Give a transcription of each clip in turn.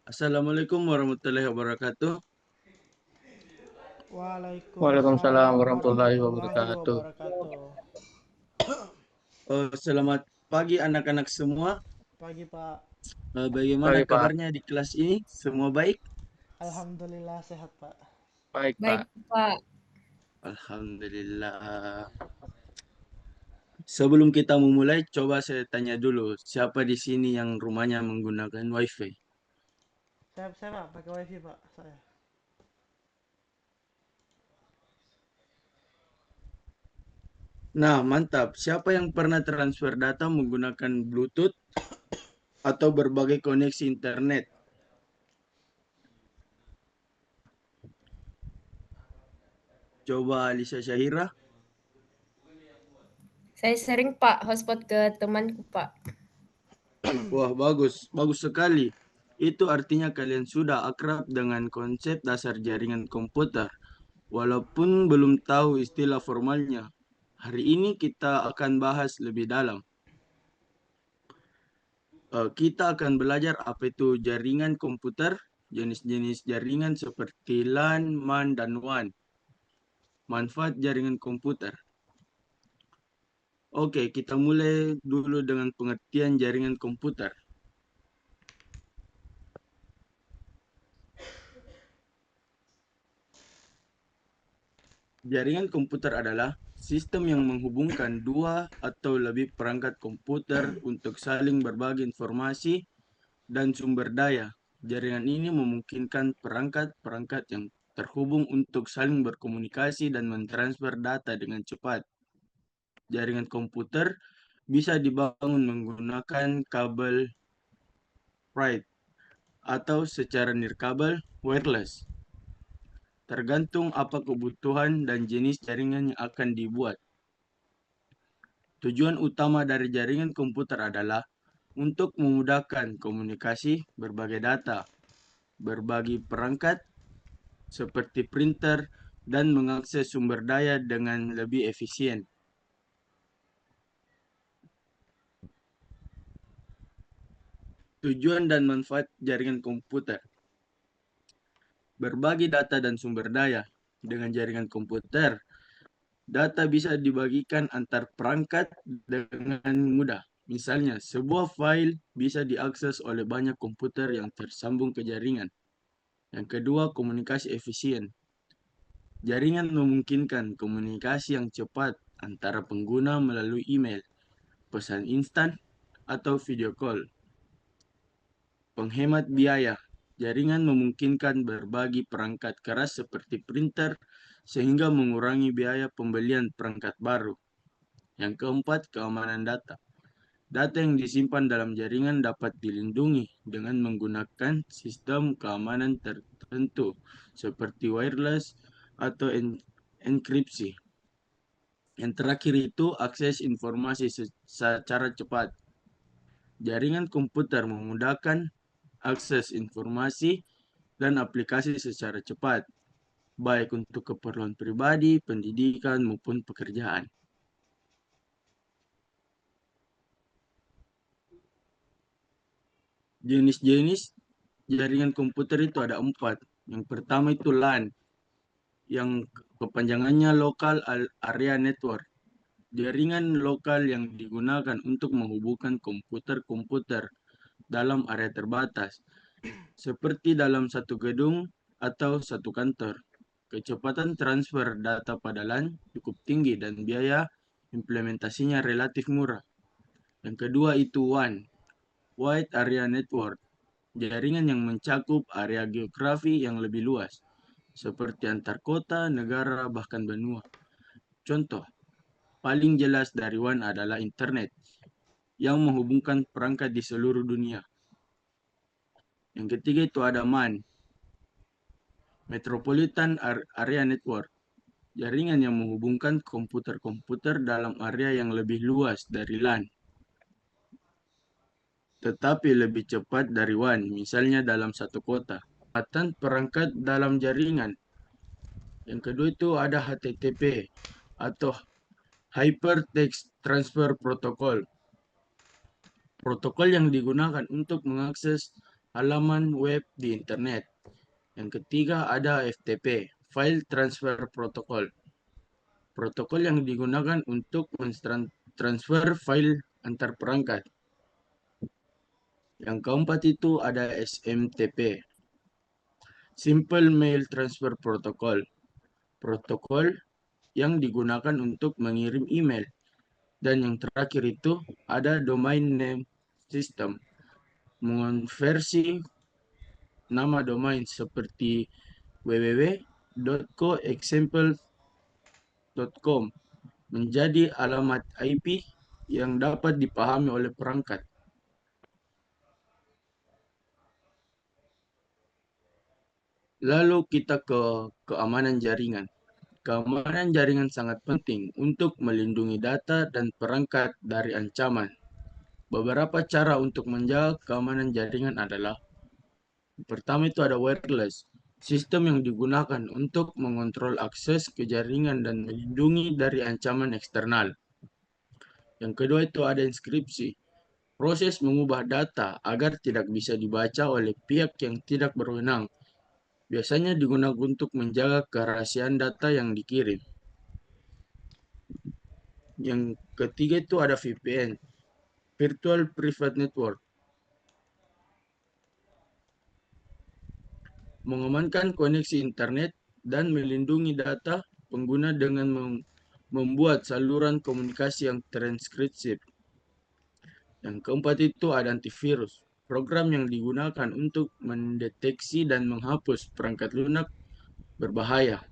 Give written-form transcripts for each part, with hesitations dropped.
Assalamualaikum warahmatullahi wabarakatuh. Waalaikumsalam Waalaikumsalam warahmatullahi warahmatullahi wabarakatuh. wabarakatuh. Selamat pagi anak-anak semua. Pagi Pak. Bagaimana Baik, Pak. kabarnya di kelas ini? Semua baik? Alhamdulillah sehat Pak. Baik, Baik, Pak. Pak. Alhamdulillah. Sebelum kita memulai, coba saya tanya dulu, siapa di sini yang rumahnya menggunakan WiFi? Saya Pak, pakai wifi Pak saya. Nah, mantap. Siapa yang pernah transfer data menggunakan Bluetooth atau berbagai koneksi internet? Coba Alisa Syahira. Saya sering, Pak, hotspot ke temanku, Pak. Wah, bagus. Bagus sekali. Itu artinya kalian sudah akrab dengan konsep dasar jaringan komputer. Walaupun belum tahu istilah formalnya, hari ini kita akan bahas lebih dalam. Kita akan belajar apa itu jaringan komputer, jenis-jenis jaringan seperti LAN, MAN, dan WAN, manfaat jaringan komputer. Oke, kita mulai dulu dengan pengertian jaringan komputer. Jaringan komputer adalah sistem yang menghubungkan dua atau lebih perangkat komputer untuk saling berbagi informasi dan sumber daya. Jaringan ini memungkinkan perangkat-perangkat yang terhubung untuk saling berkomunikasi dan mentransfer data dengan cepat. Jaringan komputer bisa dibangun menggunakan kabel wired atau secara nirkabel wireless. Tergantung apa kebutuhan dan jenis jaringan yang akan dibuat. Tujuan utama dari jaringan komputer adalah untuk memudahkan komunikasi berbagai data, berbagi perangkat seperti printer, dan mengakses sumber daya dengan lebih efisien. Tujuan dan manfaat jaringan komputer. Berbagi data dan sumber daya. Dengan jaringan komputer, data bisa dibagikan antar perangkat dengan mudah. Misalnya, sebuah file bisa diakses oleh banyak komputer yang tersambung ke jaringan. Yang kedua, komunikasi efisien. Jaringan memungkinkan komunikasi yang cepat antara pengguna melalui email, pesan instan, atau video call. Penghemat biaya. Jaringan memungkinkan berbagi perangkat keras seperti printer sehingga mengurangi biaya pembelian perangkat baru. Yang keempat, keamanan data. Data yang disimpan dalam jaringan dapat dilindungi dengan menggunakan sistem keamanan tertentu seperti wireless atau enkripsi. Yang terakhir itu akses informasi secara cepat. Jaringan komputer memudahkan akses informasi dan aplikasi secara cepat, baik untuk keperluan pribadi, pendidikan, maupun pekerjaan. Jenis-jenis jaringan komputer itu ada 4. Yang pertama itu LAN, yang kepanjangannya Local Area Network. Jaringan lokal yang digunakan untuk menghubungkan komputer-komputer dalam area terbatas, seperti dalam satu gedung atau satu kantor. Kecepatan transfer data pada LAN cukup tinggi dan biaya implementasinya relatif murah. Yang kedua itu WAN, Wide Area Network, jaringan yang mencakup area geografi yang lebih luas, seperti antar kota, negara, bahkan benua. Contoh, paling jelas dari WAN adalah internet, yang menghubungkan perangkat di seluruh dunia. Yang ketiga itu ada MAN, Metropolitan Area Network, jaringan yang menghubungkan komputer-komputer dalam area yang lebih luas dari LAN, tetapi lebih cepat dari WAN, misalnya dalam satu kota. Kecepatan perangkat dalam jaringan. Yang kedua itu ada HTTP atau Hypertext Transfer Protocol. Protokol yang digugakan untuk mengakses halaman web di internet. Yang ketiga ada FTP, File Transfer Protocol. Protokol yang digunakan untuk mentransfer file antar perangkat. Yang keempat itu ada SMTP, Simple Mail Transfer Protocol. Protokol yang digunakan untuk mengirim email. Dan yang terakhir itu ada Domain Name System, mengonversi nama domain seperti www.coexample.com menjadi alamat IP yang dapat dipahami oleh perangkat. Lalu kita ke keamanan jaringan. Keamanan jaringan sangat penting untuk melindungi data dan perangkat dari ancaman. Beberapa cara untuk menjaga keamanan jaringan adalah: pertama itu ada wireless, sistem yang digunakan untuk mengontrol akses ke jaringan dan melindungi dari ancaman eksternal. Yang kedua itu ada inskripsi, proses mengubah data agar tidak bisa dibaca oleh pihak yang tidak berwenang. Biasanya digunakan untuk menjaga kerahasiaan data yang dikirim. Yang ketiga itu ada VPN, Virtual Private Network. Mengamankan koneksi internet dan melindungi data pengguna dengan membuat saluran komunikasi yang terenkripsi. Yang keempat itu ada antivirus, program yang digunakan untuk mendeteksi dan menghapus perangkat lunak berbahaya.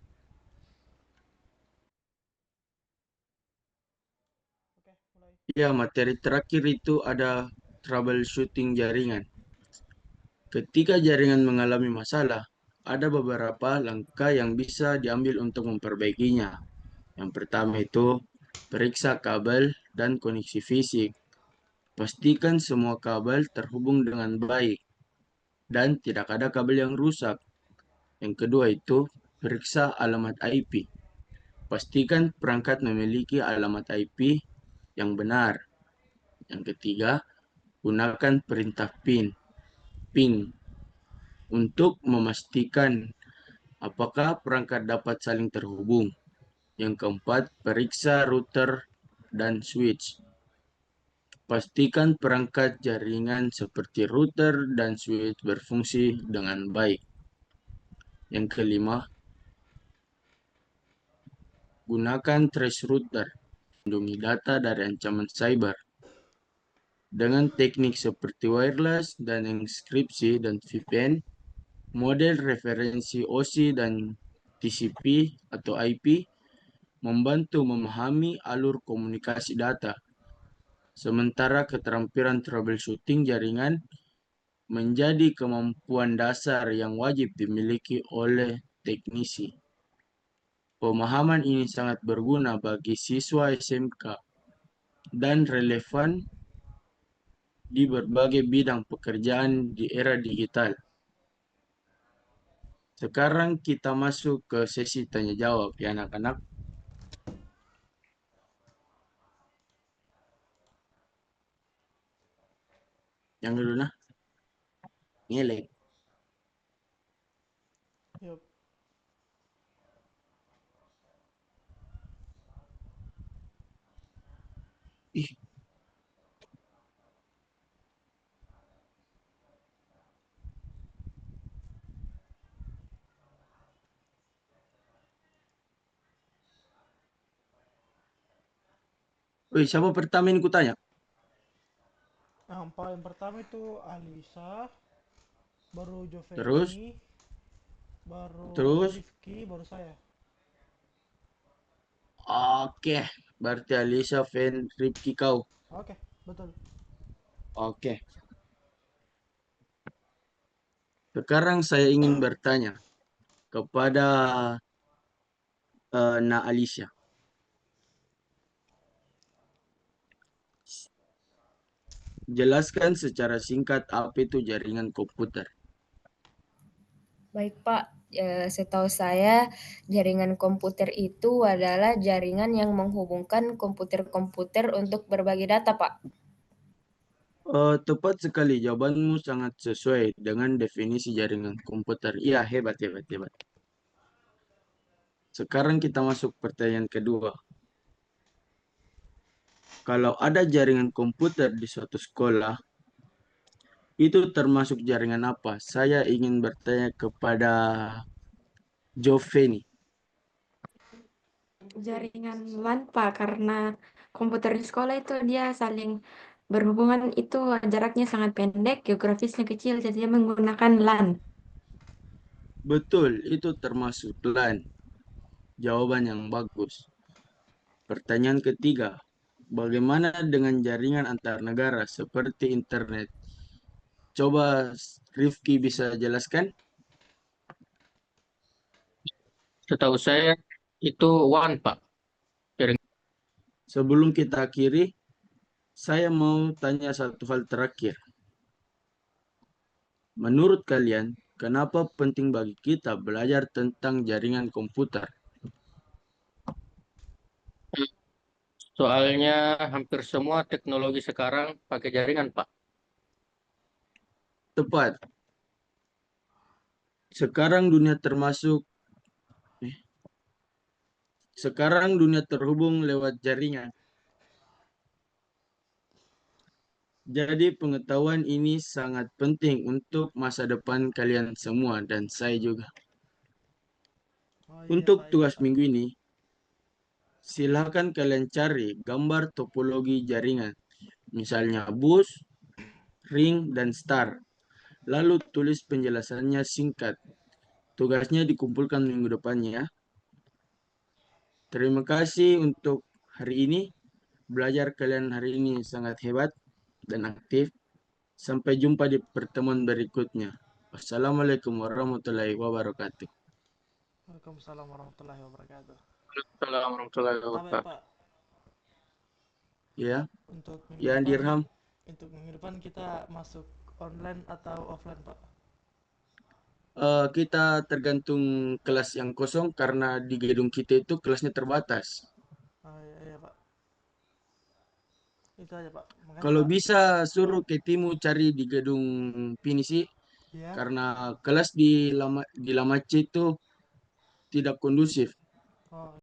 Oke, mulai. Ya, materi terakhir itu ada troubleshooting jaringan. Ketika jaringan mengalami masalah, ada beberapa langkah yang bisa diambil untuk memperbaikinya. Yang pertama itu, periksa kabel dan koneksi fisik. Pastikan semua kabel terhubung dengan baik dan tidak ada kabel yang rusak. Yang kedua itu, periksa alamat IP. Pastikan perangkat memiliki alamat IP yang benar. Yang ketiga, gunakan perintah ping untuk memastikan apakah perangkat dapat saling terhubung. Yang keempat, periksa router dan switch. Pastikan perangkat jaringan seperti router dan switch berfungsi dengan baik. Yang kelima, gunakan trace router, lindungi data dari ancaman cyber. Dengan teknik seperti wireless dan enkripsi dan VPN, model referensi OSI dan TCP atau IP membantu memahami alur komunikasi data. Sementara keterampilan troubleshooting jaringan menjadi kemampuan dasar yang wajib dimiliki oleh teknisi. Pemahaman ini sangat berguna bagi siswa SMK dan relevan di berbagai bidang pekerjaan di era digital. Sekarang kita masuk ke sesi tanya jawab ya anak-anak. Yang dulu nah, ngelek. Yup. Ih, wih, siapa pertama ini kutanya? Nah, yang pertama itu Alisa, baru Terus, Joveni, baru terus, Rifki, baru saya. oke. Berarti Alisa, Fen, Ripki kau. Oke, betul. Oke. Sekarang saya ingin bertanya kepada Na Alicia. Jelaskan secara singkat apa itu jaringan komputer. Baik Pak, setahu saya jaringan komputer itu adalah jaringan yang menghubungkan komputer-komputer untuk berbagi data Pak. Tepat sekali, jawabanmu sangat sesuai dengan definisi jaringan komputer. Iya, hebat, hebat, hebat. Sekarang kita masuk pertanyaan kedua. Kalau ada jaringan komputer di suatu sekolah, itu termasuk jaringan apa? Saya ingin bertanya kepada Joveni. Jaringan LAN Pak, karena komputer di sekolah itu dia saling berhubungan, itu jaraknya sangat pendek, geografisnya kecil, jadi dia menggunakan LAN. Betul, itu termasuk LAN. Jawaban yang bagus. Pertanyaan ketiga, bagaimana dengan jaringan antar negara seperti internet? Coba Rifki bisa jelaskan? Setahu saya itu WAN, Pak. Sebelum kita akhiri, saya mau tanya satu hal terakhir. Menurut kalian, kenapa penting bagi kita belajar tentang jaringan komputer? Soalnya hampir semua teknologi sekarang pakai jaringan, Pak. Tepat. Sekarang dunia termasuk Sekarang dunia terhubung lewat jaringan. Jadi pengetahuan ini sangat penting untuk masa depan kalian semua dan saya juga. Oh iya Untuk Pak, iya tugas Pak. minggu ini, silakan kalian cari gambar topologi jaringan, misalnya bus, ring, dan star. Lalu tulis penjelasannya singkat. Tugasnya dikumpulkan minggu depannya. Terima kasih untuk hari ini. Belajar kalian hari ini sangat hebat dan aktif. Sampai jumpa di pertemuan berikutnya. Wassalamualaikum warahmatullahi wabarakatuh. Waalaikumsalam warahmatullahi wabarakatuh. Assalamualaikum warahmatullahi Apa ya wabarakatuh. Pak, Ya, untuk minggu ya depan Dirham. kita masuk online atau offline Pak? Kita tergantung kelas yang kosong karena di gedung kita itu kelasnya terbatas. Oh iya, iya Pak, itu aja Pak, makasih Kalau Pak. bisa suruh Ketimu cari di gedung Pinisi Iya. karena kelas di Lama C itu tidak kondusif. Oh